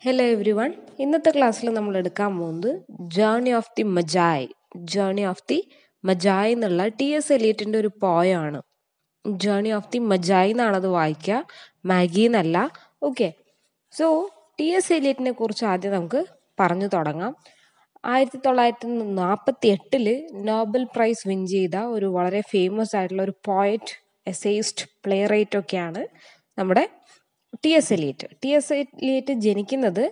Hello every one. ഇന്നത്തെ ക്ലാസ്സിൽ നമ്മൾ എടുക്കാൻ പോകുന്നത് ജേർണി ഓഫ് ദി മജായ് എന്നുള്ള T.S. എലിയറ്റിൻ്റെ ഒരു പോയമാണ്. ജേർണി ഓഫ് ദി മജായ് എന്നാണത് വായിക്കുക, മാഗി എന്നല്ല. Okay, so T.S. എലിയറ്റിനെ കുറിച്ച് ആദ്യം നമുക്ക് പറഞ്ഞു തുടങ്ങാം. 1948 നോബൽ പ്രൈസ് വിൻ ചെയ്ത ഒരു വളരെ ഫേമസ് ആയിട്ടുള്ള ഒരു പോയറ്റ്, എസേയിസ്റ്റ്, പ്ലേ റൈറ്റ് ഒക്കെയാണ് നമ്മുടെ T.S. എലിയറ്റ് ജനിക്കുന്നത്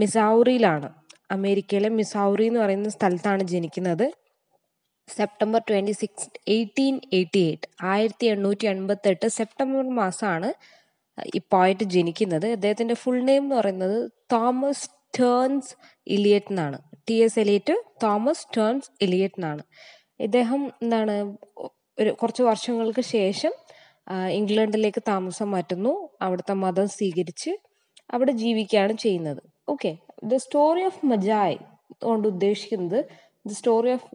മിസൗറിയിലാണ്. അമേരിക്കയിലെ മിസൗറി എന്ന് പറയുന്ന സ്ഥലത്താണ് ജനിക്കുന്നത്. സെപ്റ്റംബർ 26, 1888 1888 സെപ്റ്റംബർ മാസമാണ് ഈ പോയറ്റ് ജനിക്കുന്നത്. അദ്ദേഹത്തിൻ്റെ ഫുൾ നെയിം എന്ന് പറയുന്നത് തോമസ് സ്റ്റേൺസ് എലിയറ്റ് എന്നാണ്. T.S. Eliot Thomas Stearns Eliot എന്നാണ്. ഇദ്ദേഹം കുറച്ച് വർഷങ്ങൾക്ക് ശേഷം ഇംഗ്ലണ്ടിലേക്ക് താമസം മാറ്റുന്നു. അവിടുത്തെ മതം സ്വീകരിച്ച് അവിടെ ജീവിക്കുകയാണ് ചെയ്യുന്നത്. Okay, the story of magi കൊണ്ട് ഉദ്ദേശിക്കുന്നത് the story of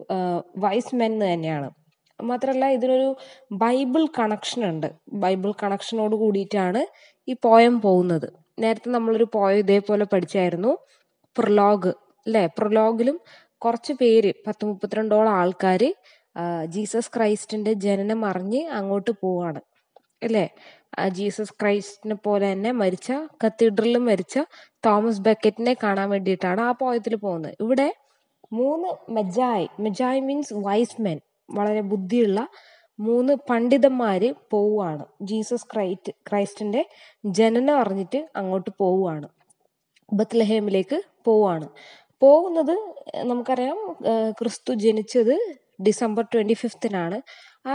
wise men തന്നെയാണ്. മാത്രമല്ല ഇതിനൊരു ബൈബിൾ കണക്ഷൻ ഉണ്ട്. ബൈബിൾ കണക്ഷനോട് കൂടിയിട്ടാണ് ഈ പോയം പോകുന്നത്. നേരത്തെ നമ്മളൊരു പോയം ഇതേപോലെ പഠിച്ചായിരുന്നു, പ്രൊലോഗ് അല്ലേ. പ്രൊലോഗിലും കുറച്ച് പേര് 32 ആൾക്കാർ ജീസസ് ക്രൈസ്റ്റിൻ്റെ ജനനം അറിഞ്ഞ് അങ്ങോട്ട് പോവാണ് അല്ലേ. ജീസസ് ക്രൈസ്റ്റിനെ പോലെ തന്നെ കത്തീഡ്രലിൽ മരിച്ച തോമസ് ബെക്കറ്റിനെ കാണാൻ വേണ്ടിയിട്ടാണ് ആ പോയത്തിൽ പോകുന്നത്. ഇവിടെ 3 മജായ് മീൻസ് വൈസ് മെൻ, വളരെ ബുദ്ധിയുള്ള 3 പണ്ഡിതന്മാർ പോവുകയാണ്. ജീസസ് ക്രൈസ്റ്റിൻ്റെ ജനനം അറിഞ്ഞിട്ട് അങ്ങോട്ട് പോവുകയാണ്, ബത്ലഹേമിലേക്ക് പോവുകയാണ്. പോകുന്നത് നമുക്കറിയാം, ക്രിസ്തു ജനിച്ചത് ഡിസംബർ 25 ആ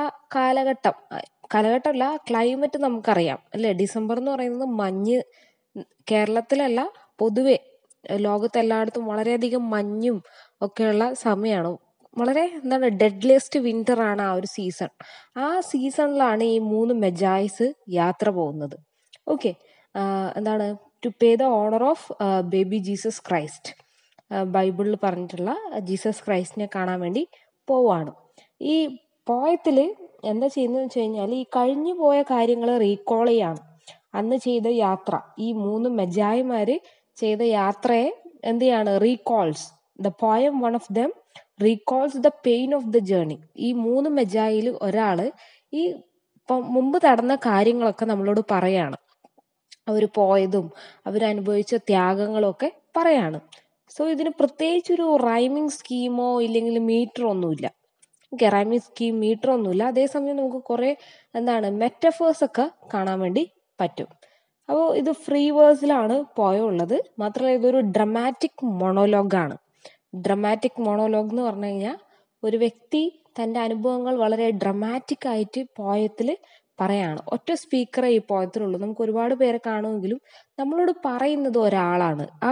കാലഘട്ടമല്ല, ക്ലൈമറ്റ് നമുക്കറിയാം അല്ലേ. ഡിസംബർ എന്ന് പറയുന്നത് മഞ്ഞ്, കേരളത്തിലല്ല പൊതുവെ ലോകത്തെല്ലായിടത്തും വളരെയധികം മഞ്ഞും ഒക്കെയുള്ള സമയമാണ്. വളരെ ഡെഡ്ലിയസ്റ്റ് വിന്റർ ആണ് ആ ഒരു സീസൺ. ആ സീസണിലാണ് ഈ 3 മജായ്സ് യാത്ര പോകുന്നത്. Okay, to pay the honour of baby Jesus Christ, ബൈബിളിൽ പറഞ്ഞിട്ടുള്ള ജീസസ് ക്രൈസ്റ്റിനെ കാണാൻ വേണ്ടി പോവാണ്. ഈ പോയത്തിൽ എന്താ ചെയ്യുന്നതെന്ന് വെച്ച് കഴിഞ്ഞാൽ ഈ കഴിഞ്ഞു പോയ കാര്യങ്ങൾ റീകോൾ ചെയ്യാണ്. അന്ന് ചെയ്ത യാത്ര, ഈ 3 മജായിമാർ ചെയ്ത യാത്രയെ എന്ത് ചെയ്യാണ്, recalls the poem. One of them recalls the pain of the journey. ഈ 3 മജായിൽ ഒരാൾ ഈ മുമ്പ് നടന്ന കാര്യങ്ങളൊക്കെ നമ്മളോട് പറയാണ്. അവർ പോയതും അവരനുഭവിച്ച ത്യാഗങ്ങളും ഒക്കെ പറയാണ്. സോ ഇതിന് പ്രത്യേകിച്ചൊരു റൈമിങ് സ്കീമോ ഇല്ലെങ്കിൽ മീറ്ററോ ഒന്നുമില്ല. ഓക്കെ, റൈമിങ് സ്കീം, മീറ്റർ ഒന്നുമില്ല. അതേസമയം നമുക്ക് കുറേ മെറ്റഫേഴ്സ് ഒക്കെ കാണാൻ വേണ്ടി പറ്റും. അപ്പോൾ ഇത് ഫ്രീ വേഴ്സിലാണ് ഉള്ളത്. മാത്രമല്ല ഇതൊരു ഡ്രമാറ്റിക് മൊണോലോഗാണ്. ഡ്രമാറ്റിക് മൊണോലോഗ് എന്ന് പറഞ്ഞു കഴിഞ്ഞാൽ ഒരു വ്യക്തി തൻ്റെ അനുഭവങ്ങൾ വളരെ ഡ്രമാറ്റിക് ആയിട്ട് പോയത്തിൽ പറയാണ്. ഒറ്റ സ്പീക്കറേ ഈ പോയത്തിലുള്ളൂ. നമുക്ക് ഒരുപാട് പേരെ കാണുമെങ്കിലും നമ്മളോട് പറയുന്നത് ഒരാളാണ്. ആ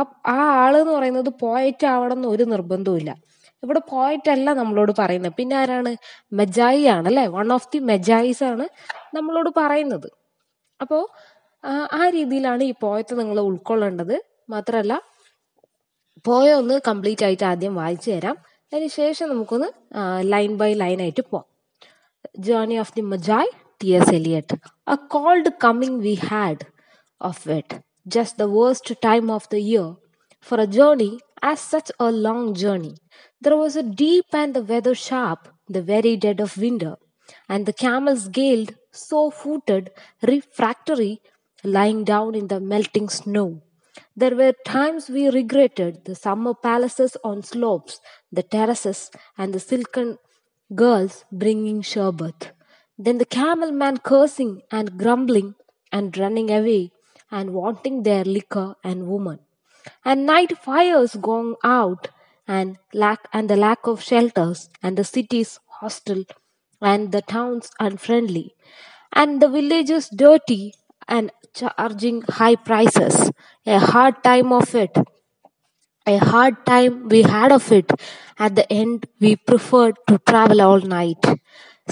ആളെന്ന് പറയുന്നത് പോയറ്റ് ആവണം എന്ന് ഒരു നിർബന്ധവും. ഇവിടെ പോയറ്റ് അല്ല നമ്മളോട് പറയുന്നത്, പിന്നെ ആരാണ്, മജായി ആണ് അല്ലേ. വൺ ഓഫ് ദി മജായിസ് ആണ് നമ്മളോട് പറയുന്നത്. അപ്പോൾ ആ രീതിയിലാണ് ഈ പോയത്തെ നിങ്ങൾ ഉൾക്കൊള്ളേണ്ടത്. മാത്രമല്ല പോയ ഒന്ന് കംപ്ലീറ്റ് ആയിട്ട് ആദ്യം വായിച്ചു തരാം, അതിന് ശേഷം നമുക്കൊന്ന് ലൈൻ ബൈ ലൈൻ ആയിട്ട് പോവാം. Journey of the magi, T.S. Eliot. A cold coming we had of it, just the worst time of the year for a journey, as such a long journey. There was a deep and the weather sharp, the very dead of winter, and the camels galled, sore-footed, refractory, lying down in the melting snow. There were times we regretted the summer palaces on slopes, the terraces, and the silken girls bringing sherbet. Then the camel man cursing and grumbling and running away and wanting their liquor and woman. And night fires going out and the lack of shelters, and the cities hostile and the towns unfriendly, and the villages dirty and charging high prices. A hard time we had of it. At the end we preferred to travel all night,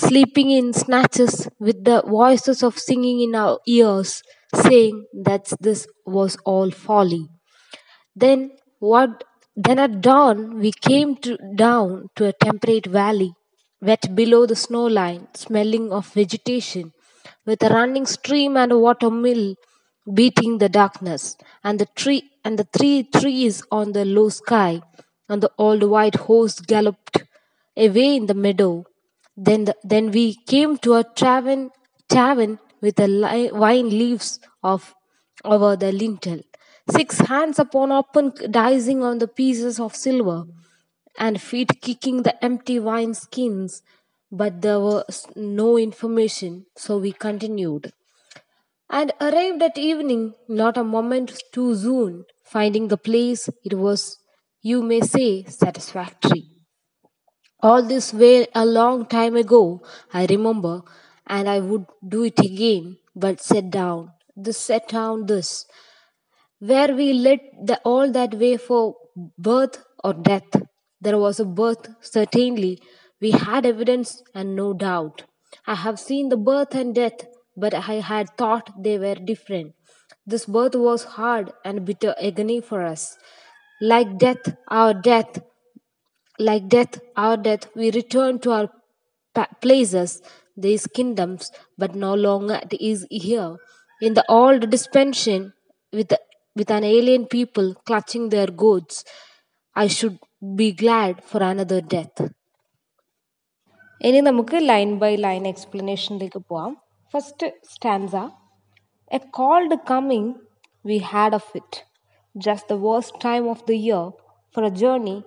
sleeping in snatches with the voices of singing in our ears, saying that this was all folly. Then at dawn we came down to a temperate valley, wet below the snow line, smelling of vegetation, with a running stream and a water mill beating the darkness, and the and the three trees on the low sky, and the old white horse galloped away in the meadow. Then we came to a tavern with the vine leaves of over the lintel, six hands upon open dicing on the pieces of silver, and feet kicking the empty wine skins. But there was no information, so we continued and arrived at evening not a moment too soon, finding the place it was, you may say, satisfactory. All this way a long time ago, I remember, and I would do it again, but set down this, where we led all that way for birth or death. There was a birth, certainly. We had evidence and no doubt. I have seen the birth and death, but I had thought they were different. This birth was hard and bitter agony for us. Like death, our death, our death, we return to our places, these kingdoms, but no longer it is here. In the old dispensation, with, with an alien people clutching their goods, I should be glad for another death. ഇനി നമുക്ക് line by line എക്സ്പ്ലനേഷനിലേക്ക് പോവാം. First stanza. A cold coming we had of it, just the worst time of the year for a journey,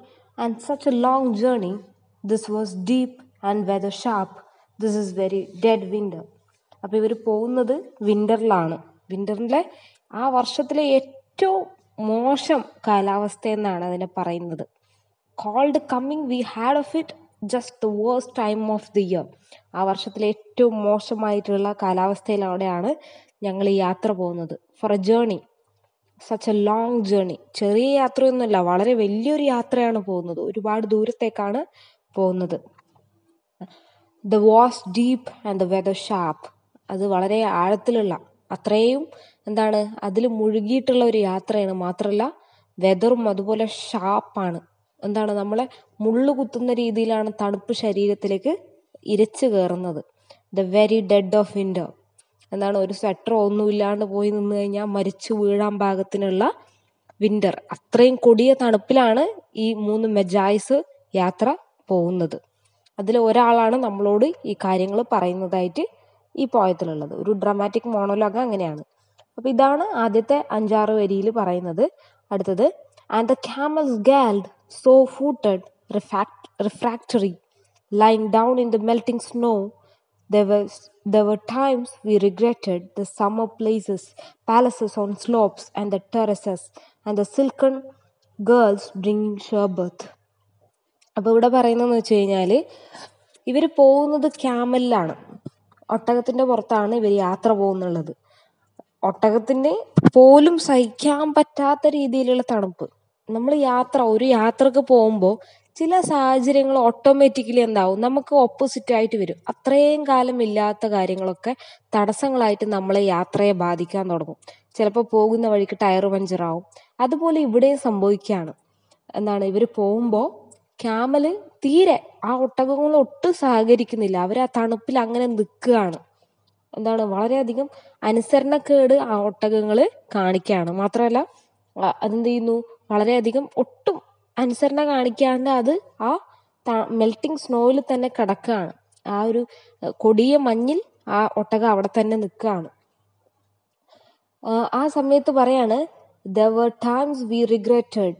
and such a long journey. This was deep and weather sharp. This is very dead winter. അപ്പോൾ ഇവർ പോകുന്നത് വിൻ്ററിലാണ്. വിൻ്ററിലെ ആ വർഷത്തിലെ ഏറ്റവും മോശം കാലാവസ്ഥ എന്നാണ് അതിനെ പറയുന്നത്. Cold coming we had of it just the worst time of the year. ആ വർഷത്തിലെ ഏറ്റവും മോശമായിട്ടുള്ള കാലാവസ്ഥയിലൂടെയാണ് ഞങ്ങൾ ഈ യാത്ര പോകുന്നത്. For a journey, such a long journey. ചെറിയ യാത്രയൊന്നുമില്ല, വളരെ വലിയൊരു യാത്രയാണ് പോകുന്നത്, ഒരുപാട് ദൂരത്തേക്കാണ് പോകുന്നത്. The ways deep and the weather sharp. അത് വളരെ ആഴത്തിലുള്ള, അത്രയും എന്താണ്, അതിൽ മുഴുകിയിട്ടുള്ള ഒരു യാത്രയാണ്. മാത്രമല്ല വെതറും അതുപോലെ ഷാർപ്പാണ്. എന്താണ്, നമ്മളെ മുള്ളു കുത്തുന്ന രീതിയിലാണ് തണുപ്പ് ശരീരത്തിലേക്ക് ഇരച്ചു കയറുന്നത്. The very dead of winter. എന്താണ്, ഒരു സ്വെറ്ററോ ഒന്നും ഇല്ലാണ്ട് പോയി നിന്ന് കഴിഞ്ഞാൽ മരിച്ചു വീഴാൻ പാകത്തിനുള്ള വിൻ്റർ. അത്രയും കൊടിയ തണുപ്പിലാണ് ഈ 3 മെജായ്സ് യാത്ര പോകുന്നത്. അതിൽ ഒരാളാണ് നമ്മളോട് ഈ കാര്യങ്ങൾ പറയുന്നതായിട്ട് ഈ പോയത്തിലുള്ളത്. ഒരു ഡ്രാമാറ്റിക് മോണോലോഗ് അങ്ങനെയാണ്. അപ്പോൾ ഇതാണ് ആദ്യത്തെ 5-6 വരിയിൽ പറയുന്നത്. അടുത്തത്, and the camels galled sore footed refractory lying down in the melting snow. There were times we regretted the summer palaces on slopes and the terraces, and the silken girls bringing sherbet. അപ്പോൾ ഇവിടെ പറയുന്നതെന്ന് വെച്ച് കഴിഞ്ഞാൽ, ഇവർ പോകുന്നത് ക്യാമലിലാണ്, ഒട്ടകത്തിൻ്റെ പുറത്താണ് ഇവർ യാത്ര പോകുന്നുള്ളത്. ഒട്ടകത്തിന് പോലും സഹിക്കാൻ പറ്റാത്ത രീതിയിലുള്ള തണുപ്പ്. നമ്മൾ ഒരു യാത്രക്ക് പോകുമ്പോൾ ചില സാഹചര്യങ്ങൾ ഓട്ടോമാറ്റിക്കലി എന്താവും, നമുക്ക് ഓപ്പോസിറ്റായിട്ട് വരും. അത്രയും കാലം ഇല്ലാത്ത കാര്യങ്ങളൊക്കെ തടസ്സങ്ങളായിട്ട് നമ്മളെ യാത്രയെ ബാധിക്കാൻ തുടങ്ങും. ചിലപ്പോൾ പോകുന്ന വഴിക്ക് ടയർ പഞ്ചറാവും. അതുപോലെ ഇവിടെയും സംഭവിക്കുകയാണ്. എന്താണ്, ഇവർ പോകുമ്പോൾ ക്യാമല് തീരെ ആ ഒട്ടകങ്ങൾ ഒട്ടും സഹകരിക്കുന്നില്ല. അവർ ആ തണുപ്പിൽ അങ്ങനെ നിൽക്കുകയാണ്. എന്താണ്, വളരെയധികം അനുസരണക്കേട് ആ ഒട്ടകങ്ങൾ കാണിക്കുകയാണ്. മാത്രമല്ല അതെന്ത് ചെയ്യുന്നു, വളരെയധികം ഒട്ടും അനുസരണ കാണിക്കാണ്ട് അത് ആ മെൽറ്റിംഗ് സ്നോയിൽ തന്നെ കിടക്കുകയാണ്. ആ ഒരു കൊടിയ മഞ്ഞിൽ ആ ഒട്ടകം അവിടെ തന്നെ നിൽക്കുകയാണ്. ആ സമയത്ത് പറയാണ്, there were times we regretted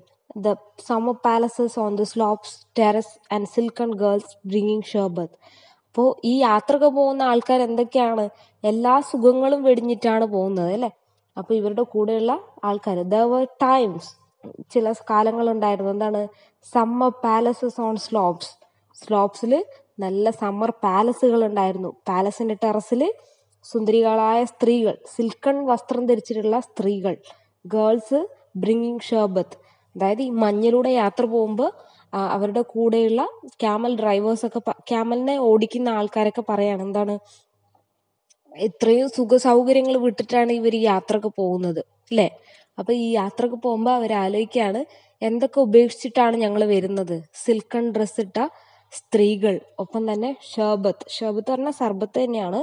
the summer palaces on the slopes, terrace and silken girls bringing sherbet. അപ്പോൾ ഈ യാത്രക്ക് പോകുന്ന ആൾക്കാർ എന്തൊക്കെയാണ്, എല്ലാ സുഖങ്ങളും വെടിഞ്ഞിട്ടാണ് പോകുന്നത് അല്ലേ. അപ്പോൾ ഇവരുടെ കൂടെയുള്ള ആൾക്കാർ, there were times, ചില കാലങ്ങളുണ്ടായിരുന്നു. എന്താണ്, സമ്മർ പാലസസ് ഓൺ സ്ലോപ്സിൽ നല്ല സമ്മർ പാലസുകൾ ഉണ്ടായിരുന്നു. പാലസിന്റെ ടെറസിൽ സുന്ദരികളായ സ്ത്രീകൾ, സിൽക്കൺ വസ്ത്രം ധരിച്ചിട്ടുള്ള സ്ത്രീകൾ. ഗേൾസ് ബ്രിങ്ങിങ് ഷർബത്ത്, അതായത് ഈ മഞ്ഞിലൂടെ യാത്ര പോകുമ്പോൾ അവരുടെ കൂടെയുള്ള ക്യാമൽ ഡ്രൈവേഴ്സൊക്കെ, ക്യാമലിനെ ഓടിക്കുന്ന ആൾക്കാരൊക്കെ പറയാണ്, എന്താണ്, ഇത്രയും സുഖ സൗകര്യങ്ങൾ വിട്ടിട്ടാണ് ഇവർ ഈ യാത്രക്ക് പോകുന്നത് അല്ലേ. അപ്പൊ ഈ യാത്രക്ക് പോകുമ്പോൾ അവരാലോചിക്കുകയാണ്, എന്തൊക്കെ ഉപേക്ഷിച്ചിട്ടാണ് ഞങ്ങൾ വരുന്നത്. സിൽക്കൺ ഡ്രസ് ഇട്ട സ്ത്രീകൾ, ഒപ്പം തന്നെ ഷർബത്ത് പറഞ്ഞാൽ സർബത്ത് തന്നെയാണ്.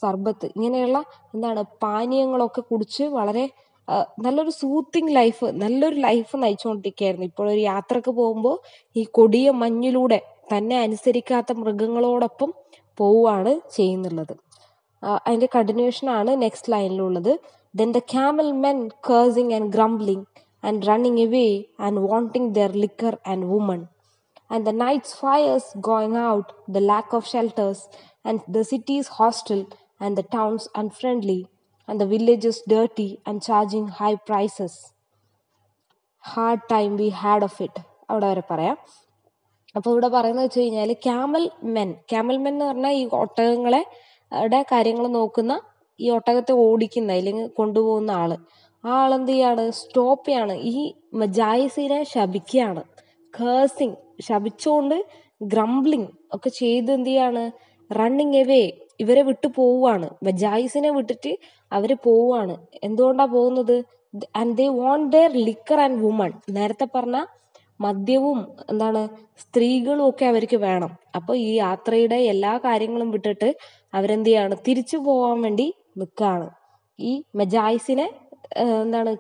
സർബത്ത്, ഇങ്ങനെയുള്ള എന്താണ് പാനീയങ്ങളൊക്കെ കുടിച്ച് വളരെ നല്ലൊരു സൂത്തിങ് ലൈഫ്, നല്ലൊരു ലൈഫ് നയിച്ചുകൊണ്ടിരിക്കുകയായിരുന്നു. ഇപ്പോഴൊരു യാത്രക്ക് പോകുമ്പോൾ ഈ കൊടിയ മഞ്ഞിലൂടെ തന്നെ അനുസരിക്കാത്ത മൃഗങ്ങളോടൊപ്പം പോവുകയാണ് ചെയ്യുന്നുള്ളത്. അതിൻ്റെ കണ്ടിന്യൂഷനാണ് next ലൈനിലുള്ളത്. Then the camel men cursing and grumbling and running away and wanting their liquor and woman. And the night's fires going out, the lack of shelters, and the cities hostile, and the towns unfriendly, and the villages dirty and charging high prices. Hard time we had of it. അവിടെ വരെ പറയാം. അപ്പോൾ ഇവിടെ പറയുന്നത് വെച്ച് കഴിഞ്ഞാൽ camel men എന്ന് പറഞ്ഞാൽ ഈ ഒട്ടകങ്ങളെ കാര്യങ്ങൾ നോക്കുന്ന, ഈ ഒട്ടകത്തെ ഓടിക്കുന്ന അല്ലെങ്കിൽ കൊണ്ടുപോകുന്ന ആള്. ആ ആളെന്ത് ചെയ്യാണ്? സ്റ്റോപ്പ് ചെയ്യാണ്. ഈ മജായിസിനെ ശപിക്കുകയാണ്. കേഴ്സിങ്, ശപിച്ചുകൊണ്ട് ഗ്രംബ്ലിങ് ഒക്കെ ചെയ്ത് എന്ത് ചെയ്യാണ്? റണ്ണിങ് എവേ, ഇവരെ വിട്ടു പോവുകയാണ്. മജായിസിനെ വിട്ടിട്ട് അവര് പോവുകയാണ്. എന്തുകൊണ്ടാ പോകുന്നത്? And they want their liquor and woman. നേരത്തെ പറഞ്ഞ മദ്യവും സ്ത്രീകളും ഒക്കെ അവർക്ക് വേണം. അപ്പോൾ ഈ യാത്രയുടെ എല്ലാ കാര്യങ്ങളും വിട്ടിട്ട് അവരെന്ത് ചെയ്യാണ്? തിരിച്ചു പോകാൻ വേണ്ടി നിൽക്കുകയാണ്. ഈ മജായിസിനെ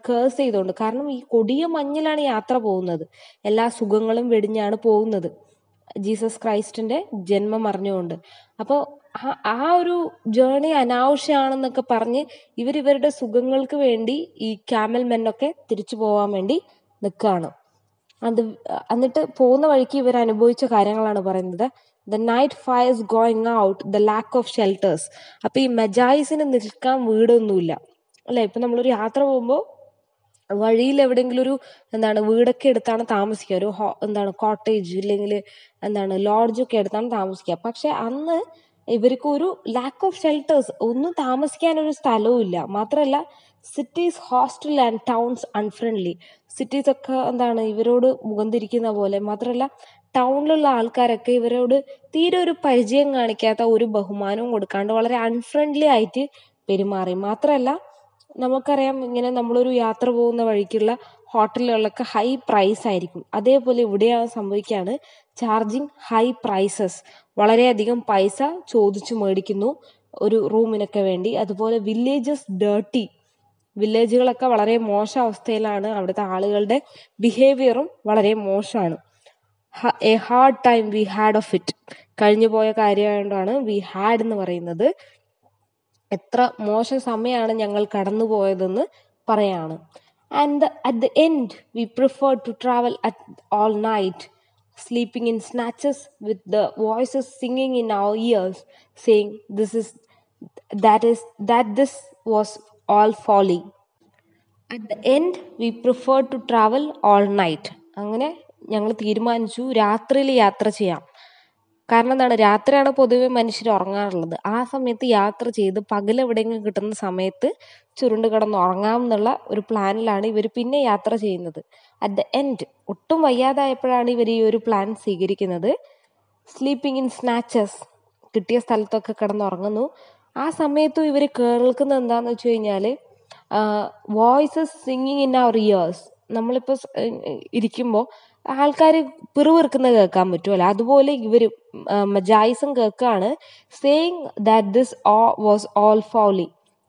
കേഴ്സ് ചെയ്തുകൊണ്ട്. കാരണം ഈ കൊടിയ മഞ്ഞിലാണ് യാത്ര പോകുന്നത്. എല്ലാ സുഖങ്ങളും വെടിഞ്ഞാണ് പോകുന്നത്, ജീസസ് ക്രൈസ്റ്റിന്റെ ജന്മം അറിഞ്ഞുകൊണ്ട്. അപ്പോൾ ആ ഒരു ജേർണി അനാവശ്യമാണെന്നൊക്കെ പറഞ്ഞ് ഇവരുടെ സുഖങ്ങൾക്ക് വേണ്ടി ഈ ക്യാമൽ മെന്നൊക്കെ തിരിച്ചു പോകാൻ വേണ്ടി നിൽക്കുകയാണ്. എന്നിട്ട് പോകുന്ന വഴിക്ക് ഇവർ അനുഭവിച്ച കാര്യങ്ങളാണ് പറയുന്നത്. The night fires going out, the lack of shelters. അപ്പൊ ഈ മജായിസിന് നിൽക്കാൻ വീടൊന്നുമില്ല അല്ലെ. ഇപ്പൊ നമ്മളൊരു യാത്ര പോകുമ്പോൾ വഴിയിൽ എവിടെയെങ്കിലും ഒരു വീടൊക്കെ എടുത്താണ് താമസിക്കുക. ഒരു കോട്ടേജ് ഇല്ലെങ്കിൽ ലോഡ്ജൊക്കെ എടുത്താണ് താമസിക്കുക. പക്ഷെ അന്ന് ഇവർക്ക് ഒരു ലാക്ക് ഓഫ് ഷെൽട്ടേഴ്സ്, ഒന്നും താമസിക്കാനൊരു സ്ഥലവും ഇല്ല. മാത്രമല്ല cities hostel and towns unfriendly. Cities ഒക്കെ ഇവരോട് മുഖം തിരിക്കുന്ന പോലെ. മാത്രമല്ല ടൗണിലുള്ള ആൾക്കാരൊക്കെ ഇവരോട് തീരെ ഒരു പരിചയം കാണിക്കാത്ത, ഒരു ബഹുമാനവും കൊടുക്കാണ്ട് വളരെ അൺഫ്രണ്ട്ലി ആയിട്ട് പെരുമാറി. മാത്രമല്ല നമുക്കറിയാം, ഇങ്ങനെ നമ്മളൊരു യാത്ര പോകുന്ന വഴിക്കുള്ള ഹോട്ടലുകളിലൊക്കെ ഹൈ പ്രൈസ് ആയിരിക്കും. അതേപോലെ ഇവിടെ സംഭവിക്കുകയാണ്. ചാർജിങ് ഹൈ പ്രൈസസ്, വളരെയധികം പൈസ ചോദിച്ചു മേടിക്കുന്നു ഒരു റൂമിനൊക്കെ വേണ്ടി. അതുപോലെ വില്ലേജസ് ഡേർട്ടി, വില്ലേജുകളൊക്കെ വളരെ മോശം അവസ്ഥയിലാണ്. അവിടുത്തെ ആളുകളുടെ ബിഹേവിയറും വളരെ മോശമാണ്. A hard time we had of it. കഴിഞ്ഞു പോയ കാര്യമായതുകൊണ്ടാണ് വി ഹാഡ് എന്ന് പറയുന്നത്. എത്ര മോശം സമയമാണ് ഞങ്ങൾ കടന്നു പോയതെന്ന് പറയാണ്. And at the end we prefer to travel at all night, sleeping in snatches with the voices singing in our ears, saying that this was all folly. At the end we prefer to travel all night. അങ്ങനെ ഞങ്ങൾ തീരുമാനിച്ചു രാത്രിയിൽ യാത്ര ചെയ്യാം. കാരണം രാത്രിയാണ് പൊതുവെ മനുഷ്യർ ഉറങ്ങാറുള്ളത്. ആ സമയത്ത് യാത്ര ചെയ്ത് പകലെവിടെയെങ്കിലും കിട്ടുന്ന സമയത്ത് ചുരുണ്ട് കിടന്ന് ഉറങ്ങാം എന്നുള്ള ഒരു പ്ലാനിലാണ് ഇവർ പിന്നെ യാത്ര ചെയ്യുന്നത്. അറ്റ് ദ എൻഡ്, ഒട്ടും വയ്യാതായപ്പോഴാണ് ഇവർ ഈ ഒരു പ്ലാൻ സ്വീകരിക്കുന്നത്. സ്ലീപ്പിംഗ് ഇൻ സ്നാച്ചസ്, കിട്ടിയ സ്ഥലത്തൊക്കെ കിടന്നുറങ്ങുന്നു. ആ സമയത്തും ഇവർ കേൾക്കുന്നത് എന്താണെന്ന് വെച്ച് കഴിഞ്ഞാൽ voices singing in our ears. നമ്മളിപ്പോൾ ഇരിക്കുമ്പോൾ ആൾക്കാർ പിറുവിറുക്കുന്നത് കേൾക്കാൻ പറ്റുമല്ലോ, അതുപോലെ ഇവർ മജായിസും കേൾക്കുകയാണ്. Saying that this was all Foley.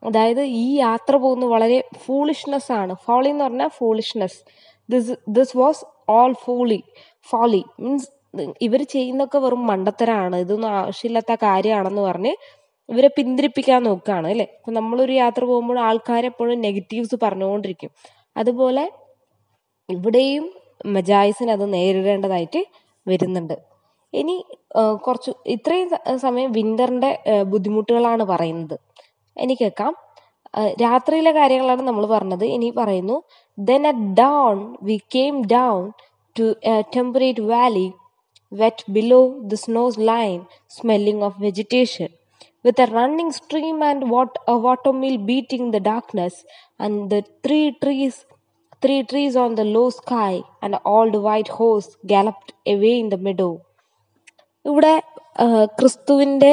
അതായത് ഈ യാത്ര പോകുന്നത് വളരെ ഫൂളിഷ്നെസ് ആണ്. ഫോളി എന്ന് പറഞ്ഞാൽ foolishness. This was all Foley means ഇവർ ചെയ്യുന്നൊക്കെ വെറും മണ്ടത്തരാണ്, ഇതൊന്നും ആവശ്യമില്ലാത്ത കാര്യമാണെന്ന് പറഞ്ഞ് ഇവരെ പിന്തിരിപ്പിക്കാൻ നോക്കുകയാണ് അല്ലേ. അപ്പം നമ്മളൊരു യാത്ര പോകുമ്പോൾ ആൾക്കാരെപ്പോഴും നെഗറ്റീവ്സ് പറഞ്ഞുകൊണ്ടിരിക്കും. അതുപോലെ ഇവിടെയും മജായിസിന് അത് നേരിടേണ്ടതായിട്ട് വരുന്നുണ്ട്. ഇനി ഇത്രയും സമയം വിന്ററിന്റെ ബുദ്ധിമുട്ടുകളാണ് പറയുന്നത്. ഇനി കേൾക്കാം. രാത്രിയിലെ കാര്യങ്ങളാണ് നമ്മൾ പറഞ്ഞത്. ഇനി പറയുന്നു, then at dawn we came down to a temperate valley wet below the snow's line, smelling of vegetation, with a running stream and a watermill beating the darkness, and the three trees on the low sky, and an old white horse galloped away in the meadow. ഇവിടെ ക്രിസ്തുവിൻ്റെ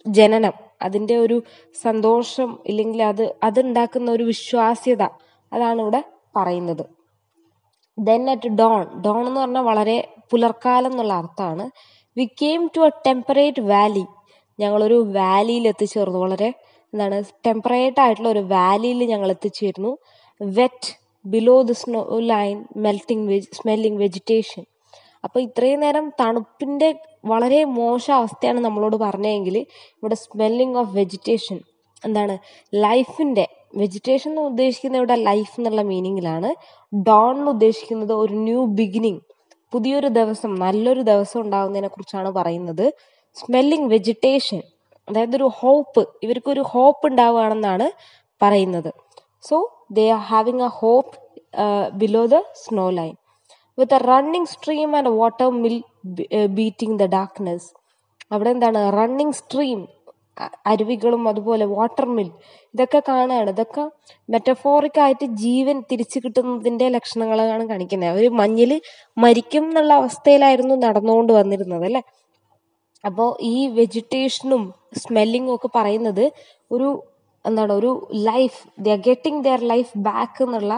ജനനം, അതിൻ്റെ ഒരു സന്തോഷം ഇല്ലെങ്കിൽ അതുണ്ടാക്കുന്ന ഒരു വിശ്വാസ്യത, അതാണ് ഇവിടെ പറയുന്നത്. ദെൻ അറ്റ് ഡോൺ എന്ന് പറഞ്ഞാൽ വളരെ പുലർക്കാലം എന്നുള്ള അർത്ഥമാണ്. We came to a temperate valley, ഞങ്ങളൊരു വാലിയിൽ എത്തിച്ചേർന്നു, വളരെ ടെമ്പറേറ്റ് ആയിട്ടുള്ള ഒരു വാലിയിൽ ഞങ്ങൾ എത്തിച്ചേരുന്നു. Wet below the snow line smelling vegetation. അപ്പോൾ ഇത്രയും നേരം തണുപ്പിൻ്റെ വളരെ മോശം അവസ്ഥയാണ് നമ്മളോട് പറഞ്ഞതെങ്കിൽ ഇവിടെ സ്മെല്ലിംഗ് ഓഫ് വെജിറ്റേഷൻ ലൈഫിൻ്റെ വെജിറ്റേഷൻ എന്ന് ഉദ്ദേശിക്കുന്നത് ഇവിടെ ലൈഫ് എന്നുള്ള മീനിങ്ങിലാണ്. ഡോൺ എന്ന് ഉദ്ദേശിക്കുന്നത് ഒരു ന്യൂ ബിഗിനിങ്, പുതിയൊരു ദിവസം, നല്ലൊരു ദിവസം ഉണ്ടാകുന്നതിനെ കുറിച്ചാണ് പറയുന്നത്. സ്മെല്ലിംഗ് വെജിറ്റേഷൻ അതായത് ഒരു ഹോപ്പ്, ഇവർക്കൊരു ഹോപ്പ് ഉണ്ടാവുകയാണെന്നാണ് പറയുന്നത്. So they are having a hope below the snow line with a running stream and water mill beating the darkness. അവിടെ റണ്ണിങ് സ്ട്രീം, അരുവികളും അതുപോലെ വാട്ടർ മിൽ, ഇതൊക്കെ കാണുകയാണ്. ഇതൊക്കെ മെറ്റഫോറിക്കായിട്ട് ജീവൻ തിരിച്ചു കിട്ടുന്നതിൻ്റെ ലക്ഷണങ്ങളാണ് കാണിക്കുന്നത്. അവർ മഞ്ഞിൽ മരിക്കും എന്നുള്ള അവസ്ഥയിലായിരുന്നു നടന്നുകൊണ്ട് വന്നിരുന്നത് അല്ലേ. അപ്പോൾ ഈ വെജിറ്റേഷനും സ്മെല്ലിങ്ങും ഒക്കെ പറയുന്നത് ഒരു ഒരു life, they are getting their life back എന്നുള്ള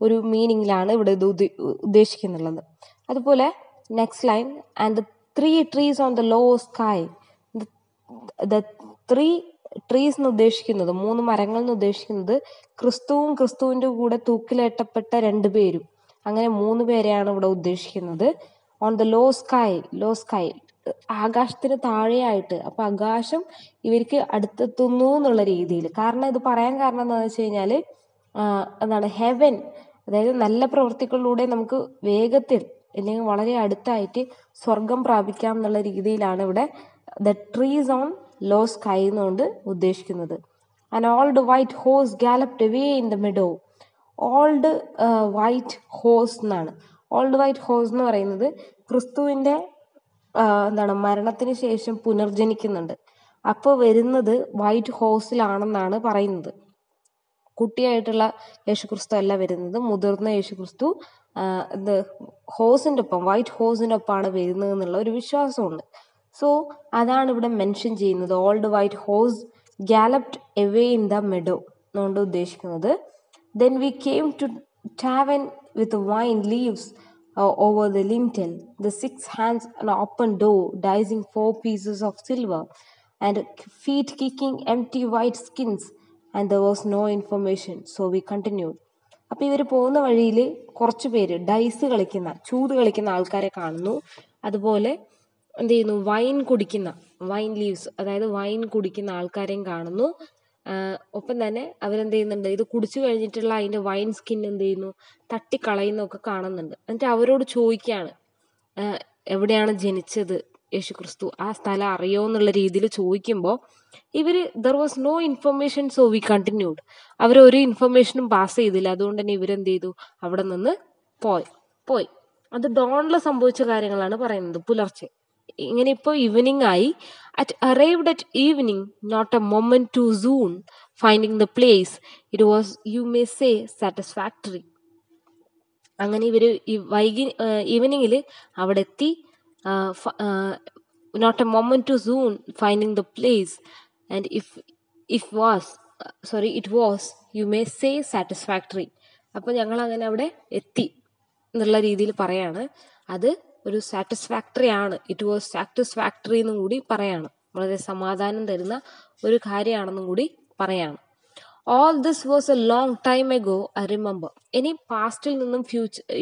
ഒരു മീനിങ്ങിലാണ് ഇവിടെ ഇത് ഉദ്ദേശിക്കുന്നുള്ളത്. അതുപോലെ next line, and the 3 trees on the low sky. The 3 trees എന്ന് ഉദ്ദേശിക്കുന്നത്, 3 മരങ്ങൾ എന്ന് ഉദ്ദേശിക്കുന്നത് ക്രിസ്തുവിൻ്റെ കൂടെ തൂക്കിലേറ്റപ്പെട്ട 2 പേരും, അങ്ങനെ 3 പേരെയാണ് ഇവിടെ ഉദ്ദേശിക്കുന്നത്. ഓൺ ദ ലോ സ്കൈ ആകാശത്തിന് താഴെയായിട്ട്. അപ്പോൾ ആകാശം ഇവർക്ക് അടുത്തെത്തുന്നു എന്നുള്ള രീതിയിൽ. കാരണം ഇത് പറയാൻ കാരണം എന്താണെന്ന് വെച്ച് കഴിഞ്ഞാൽ ഹെവൻ, അതായത് നല്ല പ്രവൃത്തികളിലൂടെ നമുക്ക് വേഗത്തിൽ അല്ലെങ്കിൽ വളരെ അടുത്തായിട്ട് സ്വർഗം പ്രാപിക്കാം എന്നുള്ള രീതിയിലാണ് ഇവിടെ the trees on low sky എന്നുകൊണ്ട് ഉദ്ദേശിക്കുന്നത്. And old white horse galloped away in the meadow. Old white horse എന്നാണ്. ഓൾഡ് വൈറ്റ് ഹോഴ്സ് എന്ന് പറയുന്നത് ക്രിസ്തുവിൻ്റെ മരണത്തിന് ശേഷം പുനർജനിക്കുന്നുണ്ട്. അപ്പോൾ വരുന്നത് വൈറ്റ് ഹോഴ്സിലാണെന്നാണ് പറയുന്നത്. കുട്ടിയായിട്ടുള്ള യേശുക്രിസ്തു അല്ല വരുന്നത്, മുതിർന്ന യേശുക്രിസ്തു ഹോഴ്സിൻ്റെ ഒപ്പം, വൈറ്റ് ഹോഴ്സിൻ്റെ ഒപ്പമാണ് വരുന്നത് എന്നുള്ള ഒരു വിശ്വാസമുണ്ട്. സോ അതാണ് ഇവിടെ മെൻഷൻ ചെയ്യുന്നത്. Old white horse galloped away in the meadow എന്നുകൊണ്ട് ഉദ്ദേശിക്കുന്നത്. Then we came to tavern with vine leaves over the lintel, the 6 hands an open door, dicing 4 pieces of silver, and feet kicking empty white skins, and there was no information. So we continued. അപ്പോൾ ഇവർ പോകുന്ന വഴിയിൽ കുറച്ച് പേര് ചൂത് കളിക്കുന്ന ആൾക്കാരെ കാണുന്നു. അതുപോലെ എന്ത് ചെയ്യുന്നു, വൈൻ ലീവ്സ് അതായത് വൈൻ കുടിക്കുന്ന ആൾക്കാരെയും കാണുന്നു. ഒപ്പം തന്നെ അവരെന്ത് ചെയ്യുന്നുണ്ട്, ഇത് കുടിച്ചു കഴിഞ്ഞിട്ടുള്ള അതിൻ്റെ വൈൻ സ്കിൻ എന്ത് ചെയ്യുന്നു, തട്ടിക്കളയുന്നൊക്കെ കാണുന്നുണ്ട്. എന്നിട്ട് അവരോട് ചോദിക്കുകയാണ്, എവിടെയാണ് ജനിച്ചത് യേശുക്രിസ്തു, ആ സ്ഥലം അറിയോ എന്നുള്ള രീതിയിൽ ചോദിക്കുമ്പോൾ there was no information. So we continued. അവരൊരു ഇൻഫർമേഷനും പാസ് ചെയ്തില്ല. അതുകൊണ്ട് തന്നെ ഇവരെന്ത് ചെയ്തു, അവിടെ നിന്ന് പോയി. അത് ഡോണിൽ സംഭവിച്ച കാര്യങ്ങളാണ് പറയുന്നത്, പുലർച്ചെ. ഇങ്ങനെ ഇപ്പോൾ ഈവനിങ് ആയി. arrived at evening, not a moment too soon, finding the place, it was, you may say, satisfactory. അങ്ങനെ ഇവർ ഈവനിങ്ങിൽ അവിടെ എത്തി. not a moment too soon, finding the place, and it was, you may say, satisfactory. അപ്പോൾ ഞങ്ങൾ അങ്ങനെ അവിടെ എത്തി എന്നുള്ള രീതിയിൽ പറയാണ്. അത് ഒരു സാറ്റിസ്ഫാക്ടറി ആണ്. ഇറ്റ് വാസ് സാറ്റിസ്ഫാക്ടറി എന്നും കൂടി പറയാണ്. വളരെ സമാധാനം തരുന്ന ഒരു കാര്യമാണെന്നും കൂടി പറയാണ്. All this was a long time ago, I remember. ഇനി പാസ്റ്റിൽ നിന്നും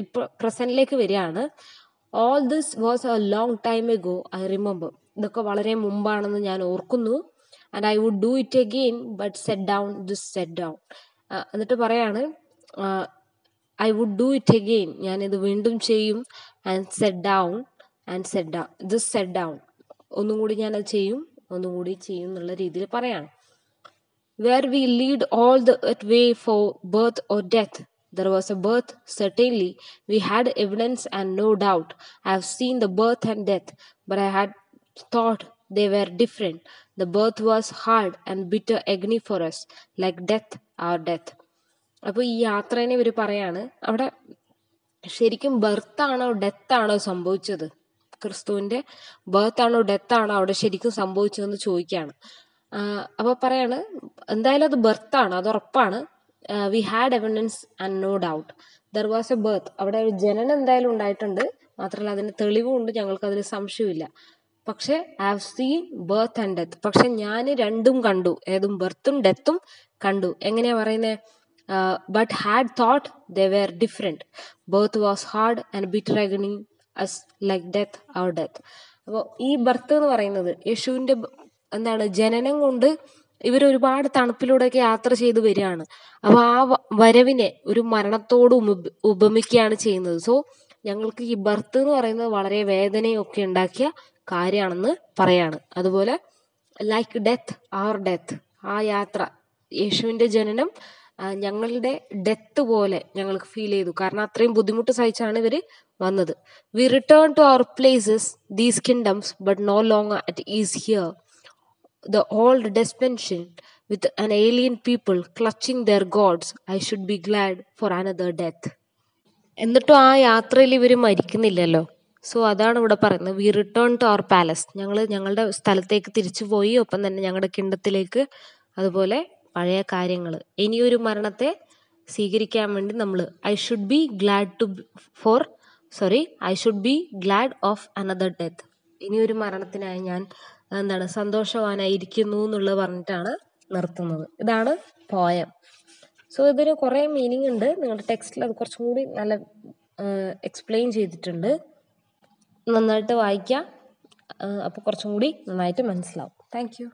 ഇപ്പോൾ പ്രസന്റിലേക്ക് വരികയാണ്. All this was a long time ago, I remember. ഇതൊക്കെ വളരെ മുമ്പാണെന്ന് ഞാൻ ഓർക്കുന്നു. And I would do it again, but set down. എന്നിട്ട് പറയാണ്, I would do it again, ഞാനിത് വീണ്ടും ചെയ്യും. ആൻഡ് സെറ്റ് ഡൗൺ, ഒന്നും കൂടി ഞാനത് ചെയ്യും എന്നുള്ള രീതിയിൽ പറയാണ്. Where we lead all the way for birth or death, there was a birth, certainly. We had evidence and no doubt. I have seen the birth and death, but I had thought they were different. The birth was hard and bitter agony for us, like death, our death. അപ്പോൾ ഈ യാത്രേനെ ഇവർ പറയാണ്, അവിടെ ശരിക്കും ബർത്താണോ ഡെത്താണോ സംഭവിച്ചത്, ക്രിസ്തുവിൻ്റെ ബർത്താണോ ഡെത്താണോ അവിടെ ശരിക്കും സംഭവിച്ചതെന്ന് ചോദിക്കുകയാണ്. അപ്പോൾ പറയാണ്, എന്തായാലും അത് ബർത്താണ്, അത് ഉറപ്പാണ്. We had evidence and no doubt. There was a birth, അവിടെ ഒരു ജനനം എന്തായാലും ഉണ്ടായിട്ടുണ്ട്, മാത്രമല്ല അതിന് തെളിവുമുണ്ട്, ഞങ്ങൾക്കതിൽ സംശയമില്ല. പക്ഷെ I have seen birth and death. പക്ഷെ ഞാൻ രണ്ടും കണ്ടു, ഏതും ബർത്തും ഡെത്തും കണ്ടു. എങ്ങനെയാ പറയുന്നത്? But had thought they were different. Birth was hard and bitter agony as like death our death. അപ്പോൾ ഈ ബർത്ത് എന്ന് പറയുന്നത് യേശുവിൻ്റെ എന്താണ് ജനനം കൊണ്ട് ഇവർ ഒരുപാട് തണുപ്പിലൂടെയൊക്കെ യാത്ര ചെയ്ത് വരികയാണ്. അപ്പോൾ ആ വരവിനെ ഒരു മരണത്തോട് ഉപമിക്കുകയാണ് ചെയ്യുന്നത്. സോ ഞങ്ങൾക്ക് ഈ ബർത്ത് എന്ന് പറയുന്നത് വളരെ വേദനയൊക്കെ ഉണ്ടാക്കിയ കാര്യമാണെന്ന് പറയാണ്. അതുപോലെ ലൈക്ക് ഡെത്ത് അവർ ഡെത്ത്, ആ യാത്ര യേശുവിൻ്റെ ജനനം ഞങ്ങളുടെ ഡെത്ത് പോലെ ഞങ്ങൾക്ക് ഫീൽ ചെയ്തു. കാരണം അത്രയും ബുദ്ധിമുട്ട് സഹിച്ചാണ് ഇവർ വന്നത്. We return to our places these kingdoms but no longer at ease here. The old despension with an alien people clutching their gods, I should be glad for another death. എന്നിട്ടും ആ യാത്രയിൽ ഇവർ മരിക്കുന്നില്ലല്ലോ. സോ അതാണ് ഇവിടെ പറയുന്നത്, we return to our palace. ഞങ്ങൾ ഞങ്ങളുടെ സ്ഥലത്തേക്ക് തിരിച്ചു പോയി, ഒപ്പം തന്നെ ഞങ്ങളുടെ കിണ്ടത്തിലേക്ക്. അതുപോലെ പഴയ കാര്യങ്ങൾ, ഇനിയൊരു മരണത്തെ സ്വീകരിക്കാൻ വേണ്ടി നമ്മൾ I should be GLAAD of another death. ഇനിയൊരു മരണത്തിനായി ഞാൻ സന്തോഷവാനായിരിക്കുന്നു എന്നുള്ളത് പറഞ്ഞിട്ടാണ് നിർത്തുന്നത്. ഇതാണ് പോയം. സോ ഇതിന് കുറേ മീനിങ് ഉണ്ട്. നിങ്ങളുടെ ടെക്സ്റ്റിൽ അത് കുറച്ചും കൂടി നല്ല എക്സ്പ്ലെയിൻ ചെയ്തിട്ടുണ്ട്. നന്നായിട്ട് വായിക്കാം, അപ്പോൾ കുറച്ചും കൂടി നന്നായിട്ട് മനസ്സിലാവും. Thank you.